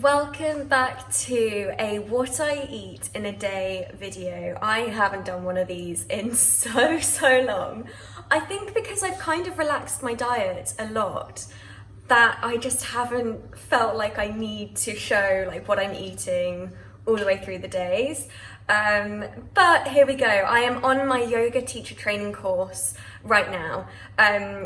Welcome back to a what I eat in a day video. I haven't done one of these in so long. I think because I've kind of relaxed my diet a lot that I just haven't felt like I need to show like what I'm eating all the way through the days. But here we go. I am on my yoga teacher training course right now.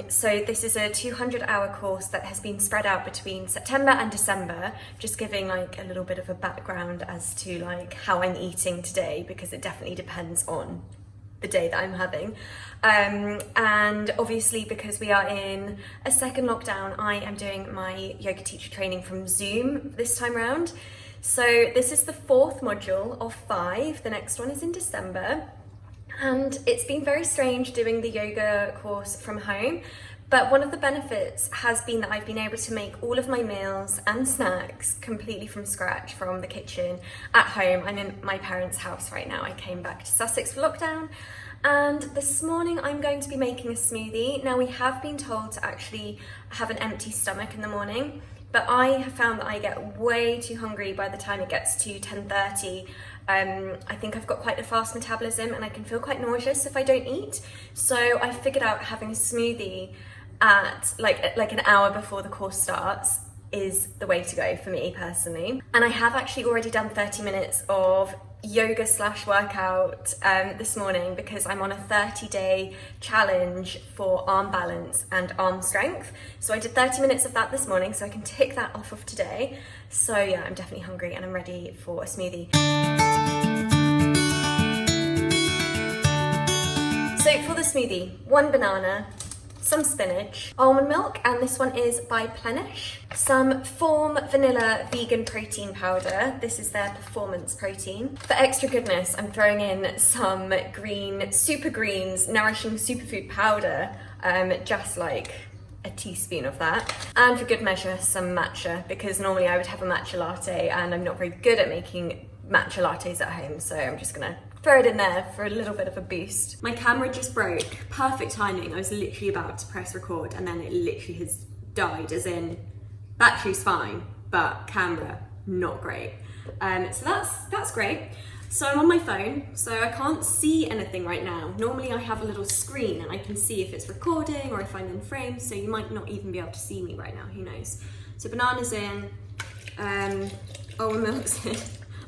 So this is a 200-hour course that has been spread out between September and December, just giving like a little bit of a background as to like how I'm eating today, because it definitely depends on the day that I'm having. And obviously because we are in a second lockdown, I am doing my yoga teacher training from Zoom this time around. So this is the fourth module of 5. The next one is in December. And it's been very strange doing the yoga course from home. But one of the benefits has been that I've been able to make all of my meals and snacks completely from scratch from the kitchen at home. I'm in my parents' house right now. I came back to Sussex for lockdown. And this morning I'm going to be making a smoothie. Now we have been told to actually have an empty stomach in the morning, but I have found that I get way too hungry by the time it gets to 10:30. I think I've got quite a fast metabolism and I can feel quite nauseous if I don't eat. So I figured out having a smoothie at like an hour before the course starts is the way to go for me personally. And I have actually already done 30 minutes of yoga / workout this morning because I'm on a 30-day challenge for arm balance and arm strength. So I did 30 minutes of that this morning, so I can tick that off of today. So yeah, I'm definitely hungry and I'm ready for a smoothie. So for the smoothie, 1 banana, some spinach, almond milk, and this one is by Plenish, some Form Vanilla Vegan Protein Powder. This is their performance protein. For extra goodness, I'm throwing in some green, Super Greens Nourishing Superfood Powder, just like a teaspoon of that. And for good measure, some matcha, because normally I would have a matcha latte and I'm not very good at making matcha lattes at home, so I'm just gonna throw it in there for a little bit of a boost. My camera just broke. Perfect timing. I was literally about to press record and then it literally has died, as in battery's fine, but camera not great. So that's great. So I'm on my phone, so I can't see anything right now. Normally I have a little screen and I can see if it's recording or if I'm in frame, so you might not even be able to see me right now, who knows. So banana's in, almond milk's in.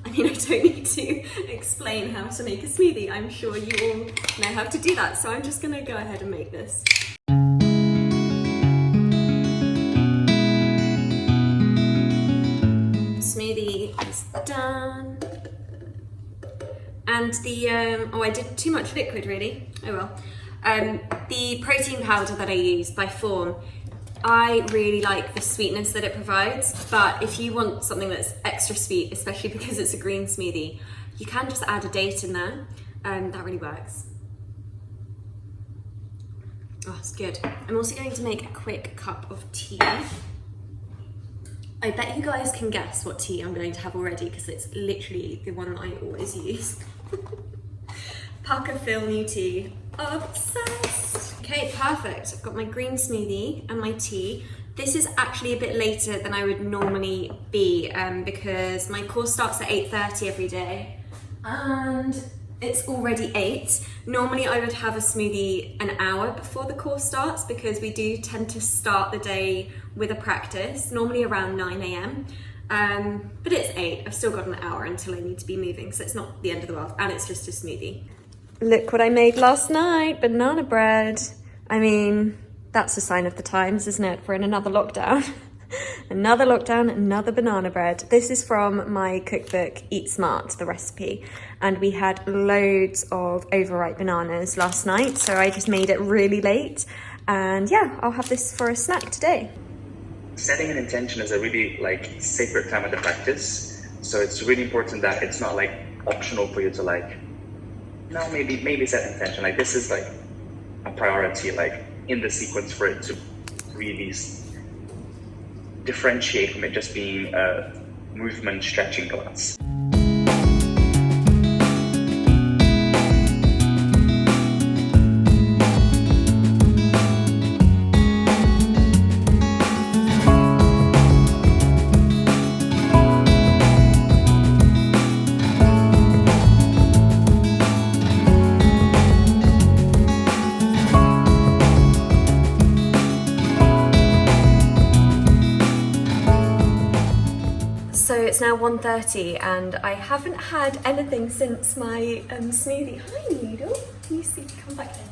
I mean, I don't need to explain how to make a smoothie. I'm sure you all know how to do that. So I'm just gonna go ahead and make this. Smoothie is done. And the, oh, I did too much liquid really. Oh well. The protein powder that I use by Form, I really like the sweetness that it provides, but if you want something that's extra sweet, especially because it's a green smoothie, you can just add a date in there, and that really works. Oh, it's good. I'm also going to make a quick cup of tea. I bet you guys can guess what tea I'm going to have already, because it's literally the one that I always use. Pucker Fill New Tea. Obsessed. Okay, perfect. I've got my green smoothie and my tea. This is actually a bit later than I would normally be because my course starts at 8:30 every day and it's already 8. Normally I would have a smoothie an hour before the course starts because we do tend to start the day with a practice, normally around 9 a.m. But it's 8. I've still got an hour until I need to be moving, so it's not the end of the world, and it's just a smoothie. Look what I made last night, banana bread. I mean, that's a sign of the times, isn't it? We're in another lockdown. Another lockdown, another banana bread. This is from my cookbook, Eat Smart, the recipe. And we had loads of overripe bananas last night, so I just made it really late. And yeah, I'll have this for a snack today. Setting an intention is a really sacred time of the practice. So it's really important that it's not optional for you to no, maybe set an intention. This is a priority in the sequence for it to really differentiate from it just being a movement stretching class. So it's now 1:30 and I haven't had anything since my smoothie. Hi Noodle, can you see? Come back here.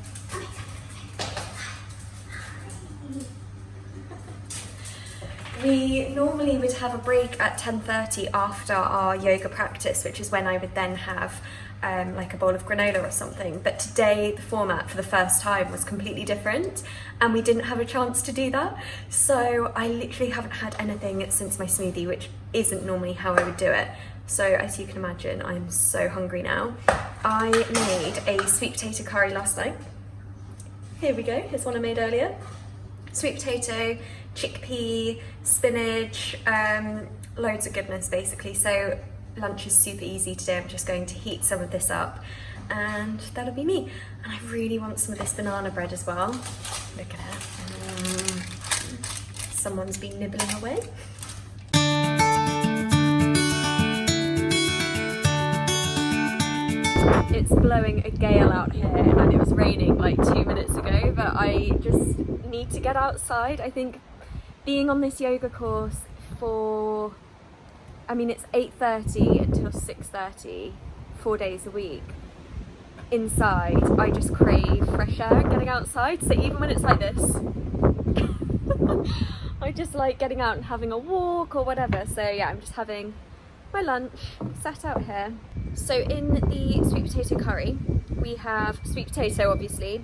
We normally would have a break at 10:30 after our yoga practice, which is when I would then have like a bowl of granola or something. But today the format for the first time was completely different and we didn't have a chance to do that. So I literally haven't had anything since my smoothie, which isn't normally how I would do it. So as you can imagine, I'm so hungry now. I made a sweet potato curry last night. Here we go, here's one I made earlier. Sweet potato, chickpea, spinach, loads of goodness basically. So lunch is super easy today. I'm just going to heat some of this up and that'll be me. And I really want some of this banana bread as well. Look at it. Someone's been nibbling away. It's blowing a gale out here and it was raining like 2 minutes ago, but I just need to get outside. I think being on this yoga course for, I mean, it's 8:30 until 6:30, 4 days a week. Inside, I just crave fresh air and getting outside. So even when it's like this, I just like getting out and having a walk or whatever. So yeah, I'm just having my lunch, sat out here. So in the sweet potato curry, we have sweet potato, obviously,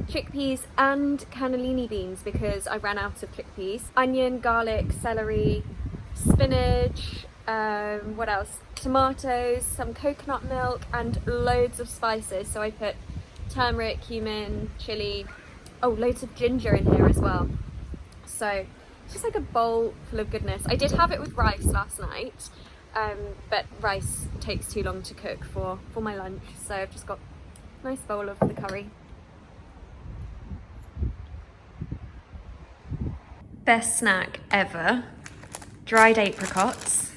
chickpeas and cannellini beans because I ran out of chickpeas, onion, garlic, celery, spinach, what else? Tomatoes, some coconut milk and loads of spices. So I put turmeric, cumin, chili, oh, loads of ginger in here as well. So it's just like a bowl full of goodness. I did have it with rice last night, but rice takes too long to cook for my lunch. So I've just got a nice bowl of the curry. Best snack ever. Dried apricots.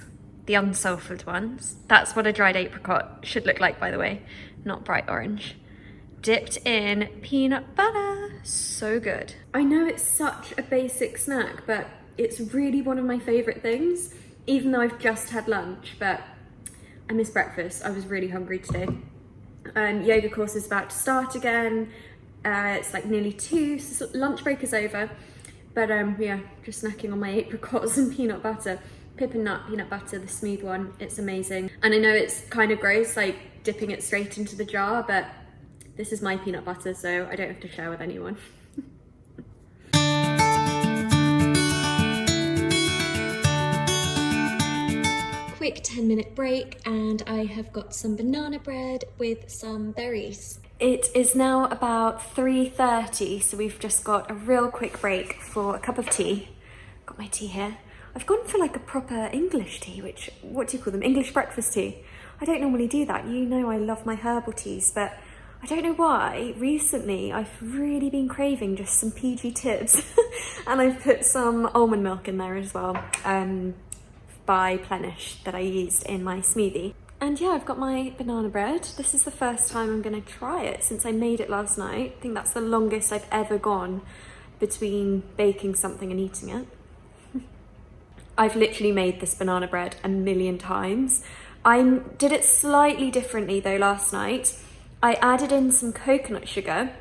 The unsulfured ones. That's what a dried apricot should look like, by the way, not bright orange. Dipped in peanut butter. So good. I know it's such a basic snack, but it's really one of my favourite things, even though I've just had lunch, but I miss breakfast. I was really hungry today. Yoga course is about to start again. It's like nearly 2, so lunch break is over. But yeah, just snacking on my apricots and peanut butter. Pippin nut peanut butter, the smooth one, it's amazing. And I know it's kind of gross, like dipping it straight into the jar, but this is my peanut butter, so I don't have to share with anyone. Quick 10-minute break and I have got some banana bread with some berries. It is now about 3:30, so we've just got a real quick break for a cup of tea. Got my tea here. I've gone for like a proper English tea, which, what do you call them? English breakfast tea. I don't normally do that. You know I love my herbal teas, but I don't know why. Recently, I've really been craving just some PG tips. And I've put some almond milk in there as well, by Plenish that I used in my smoothie. And yeah, I've got my banana bread. This is the first time I'm gonna try it since I made it last night. I think that's the longest I've ever gone between baking something and eating it. I've literally made this banana bread a million times. I did it slightly differently though last night. I added in some coconut sugar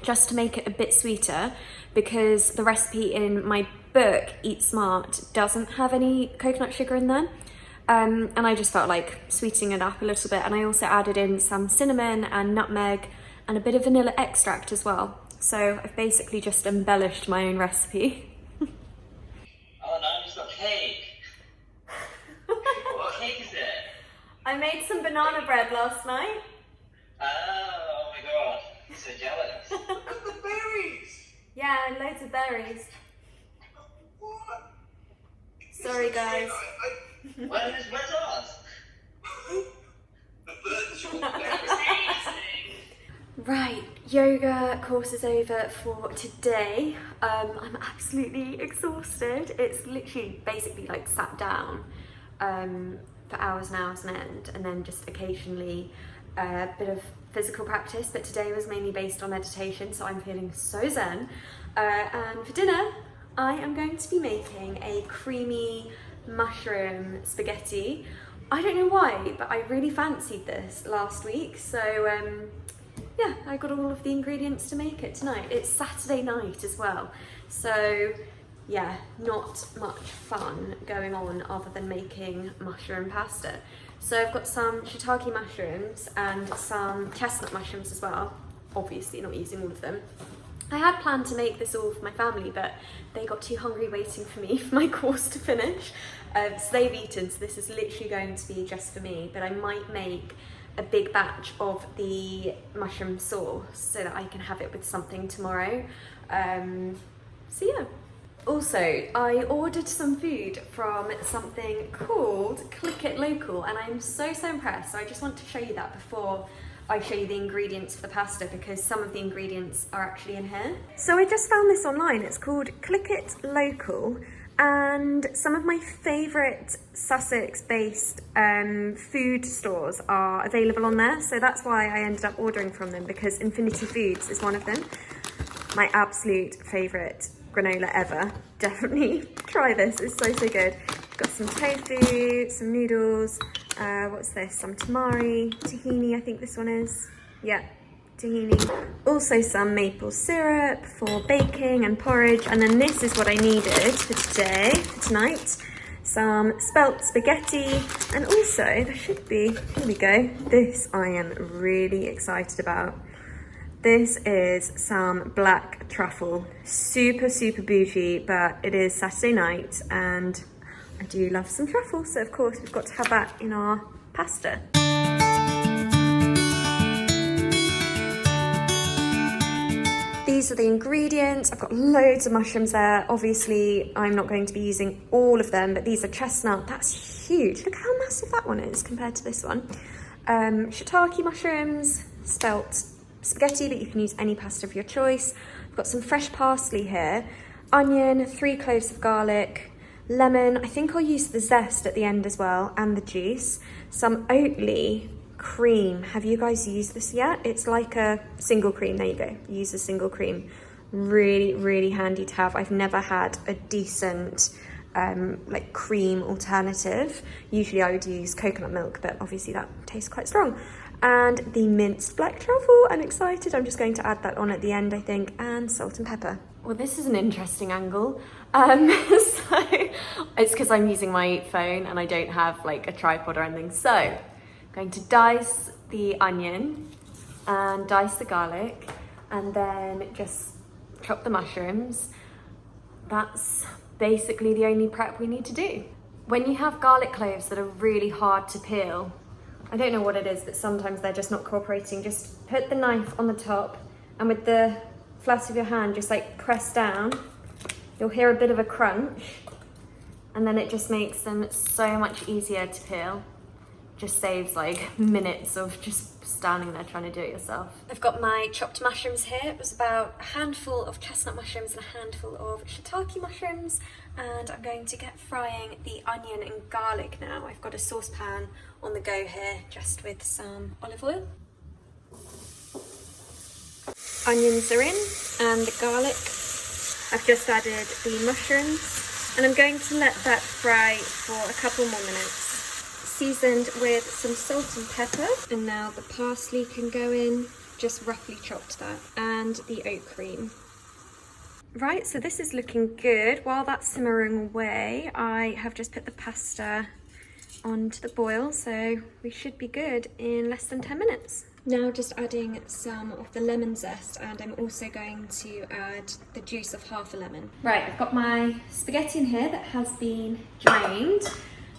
just to make it a bit sweeter because the recipe in my book, Eat Smart, doesn't have any coconut sugar in there. And I just felt like sweetening it up a little bit. And I also added in some cinnamon and nutmeg and a bit of vanilla extract as well. So I've basically just embellished my own recipe. Oh no, it's got cake. What cake is it? I made some banana bread last night. Oh my god, I'm so jealous. Look at the berries. Yeah, loads of berries. What? Sorry guys. Where's ours? The virtual berries. Right, yoga course is over for today. I'm absolutely exhausted. It's literally basically like sat down for hours and hours on end, and then just occasionally a bit of physical practice, but today was mainly based on meditation, so I'm feeling so zen. And for dinner, I am going to be making a creamy mushroom spaghetti. I don't know why, but I really fancied this last week, so yeah, I got all of the ingredients to make it tonight. It's Saturday night as well, so yeah, not much fun going on other than making mushroom pasta. So I've got some shiitake mushrooms and some chestnut mushrooms as well, obviously not using all of them. I had planned to make this all for my family, but they got too hungry waiting for me for my course to finish. So they've eaten, so this is literally going to be just for me, but I might make a big batch of the mushroom sauce so that I can have it with something tomorrow. So yeah. Also, I ordered some food from something called Click It Local, and I'm so impressed. So I just want to show you that before I show you the ingredients for the pasta, because some of the ingredients are actually in here. So I just found this online. It's called Click It Local, and some of my favourite Sussex-based food stores are available on there. So that's why I ended up ordering from them, because Infinity Foods is one of them. My absolute favourite granola ever. Definitely try this, it's so good. Got some tofu, some noodles, what's this, some tamari, tahini, I think this one is. Yeah, tahini. Also some maple syrup for baking and porridge, and then this is what I needed for today, for tonight. Some spelt spaghetti, and also there should be, here we go, this I am really excited about. This is some black truffle. Super bougie, but it is Saturday night and I do love some truffle, so of course we've got to have that in our pasta. These are the ingredients. I've got loads of mushrooms there. Obviously, I'm not going to be using all of them, but these are chestnut. That's huge. Look how massive that one is compared to this one. Shiitake mushrooms, spelt spaghetti, but you can use any pasta of your choice. I've got some fresh parsley here, onion, 3 cloves of garlic, lemon. I think I'll use the zest at the end as well, and the juice. Some Oatly cream. Have you guys used this yet? It's like a single cream. There you go. Use a single cream. Really handy to have. I've never had a decent like cream alternative. Usually I would use coconut milk, but obviously that tastes quite strong. And the minced black truffle. I'm excited. I'm just going to add that on at the end, I think, and salt and pepper. Well, this is an interesting angle. So it's because I'm using my phone and I don't have like a tripod or anything. So I'm going to dice the onion and dice the garlic and then just chop the mushrooms. That's basically the only prep we need to do. When you have garlic cloves that are really hard to peel, I don't know what it is, but sometimes they're just not cooperating. Just put the knife on the top and with the flat of your hand, just like press down. You'll hear a bit of a crunch and then it just makes them so much easier to peel. Just saves like minutes of just standing there trying to do it yourself. I've got my chopped mushrooms here. It was about a handful of chestnut mushrooms and a handful of shiitake mushrooms, and I'm going to get frying the onion and garlic now. I've got a saucepan on the go here, just with some olive oil. Onions are in, and the garlic. I've just added the mushrooms, and I'm going to let that fry for a couple more minutes. Seasoned with some salt and pepper, and now the parsley can go in, just roughly chopped that, and the oat cream. Right, so this is looking good. While that's simmering away, I have just put the pasta onto the boil, so we should be good in less than 10 minutes. Now just adding some of the lemon zest, and I'm also going to add the juice of half a lemon. Right, I've got my spaghetti in here that has been drained.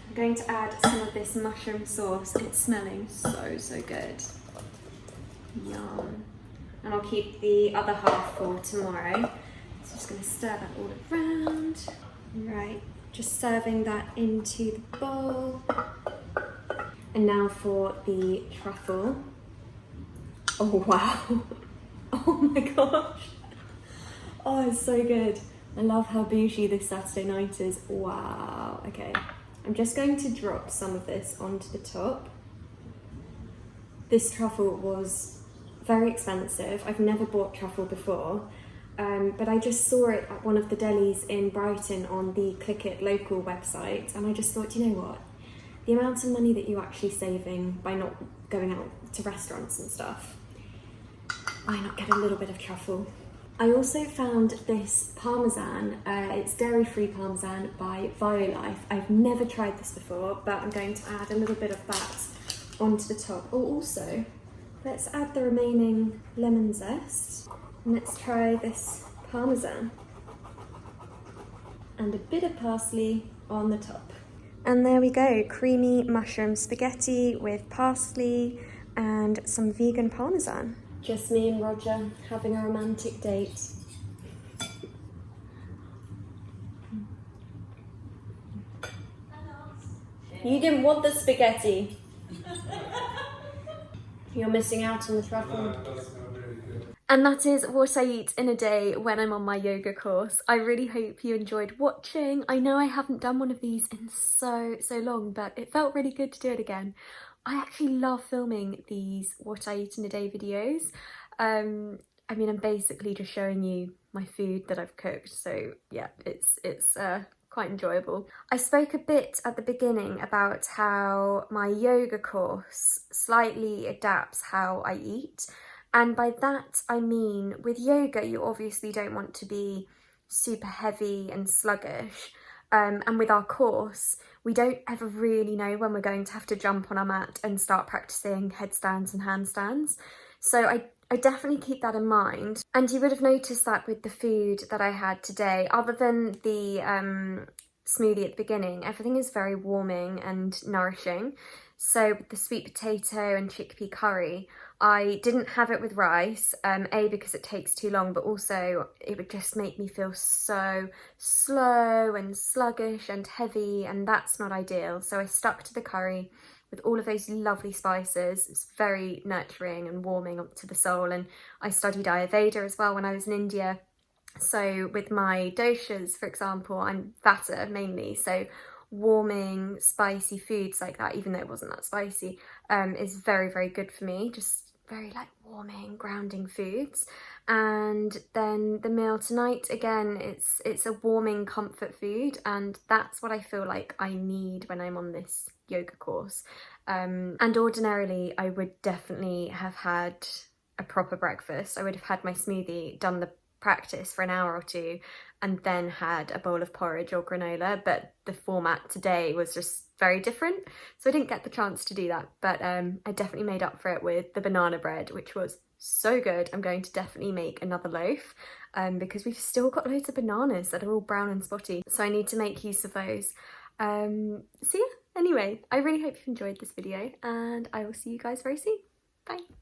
I'm going to add some of this mushroom sauce, and it's smelling so good. Yum. And I'll keep the other half for tomorrow. So just going to stir that all around. Right, just serving that into the bowl. And now for the truffle. Oh wow. Oh my gosh. Oh, it's so good. I love how bougie this Saturday night is. Wow. Okay. I'm just going to drop some of this onto the top. This truffle was very expensive. I've never bought truffle before, but I just saw it at one of the delis in Brighton on the Click It Local website, and I just thought, you know what? The amount of money that you're actually saving by not going out to restaurants and stuff, why not get a little bit of truffle? I also found this parmesan, it's dairy-free parmesan by Violife. I've never tried this before, but I'm going to add a little bit of that onto the top. Oh, also, let's add the remaining lemon zest. And let's try this parmesan. And a bit of parsley on the top. And there we go, creamy mushroom spaghetti with parsley and some vegan parmesan. Just me and Roger having a romantic date. You didn't want the spaghetti. You're missing out on the truffle. No, it does smell very good. And that is what I eat in a day when I'm on my yoga course. I really hope you enjoyed watching. I know I haven't done one of these in so long, but it felt really good to do it again. I actually love filming these what I eat in a day videos. I mean, I'm basically just showing you my food that I've cooked, so yeah, it's quite enjoyable. I spoke a bit at the beginning about how my yoga course slightly adapts how I eat, and by that I mean with yoga you obviously don't want to be super heavy and sluggish, and with our course we don't ever really know when we're going to have to jump on our mat and start practicing headstands and handstands, so I definitely keep that in mind. And you would have noticed that with the food that I had today, other than the smoothie at the beginning, everything is very warming and nourishing. So with the sweet potato and chickpea curry, I didn't have it with rice, A, because it takes too long, but also it would just make me feel so slow and sluggish and heavy, and that's not ideal. So I stuck to the curry with all of those lovely spices. It's very nurturing and warming to the soul. And I studied Ayurveda as well when I was in India. So with my doshas, for example, I'm Vata mainly. So warming, spicy foods like that, even though it wasn't that spicy, is very good for me. Just very like warming, grounding foods. And then the meal tonight, again, it's a warming comfort food, and that's what I feel like I need when I'm on this yoga course. And ordinarily I would definitely have had a proper breakfast. I would have had my smoothie, done the practice for an hour or two, and then had a bowl of porridge or granola, but the format today was just very different, so I didn't get the chance to do that. But I definitely made up for it with the banana bread, which was so good. I'm going to definitely make another loaf because we've still got loads of bananas that are all brown and spotty, so I need to make use of those. So yeah, anyway, I really hope you enjoyed this video, and I will see you guys very soon. Bye.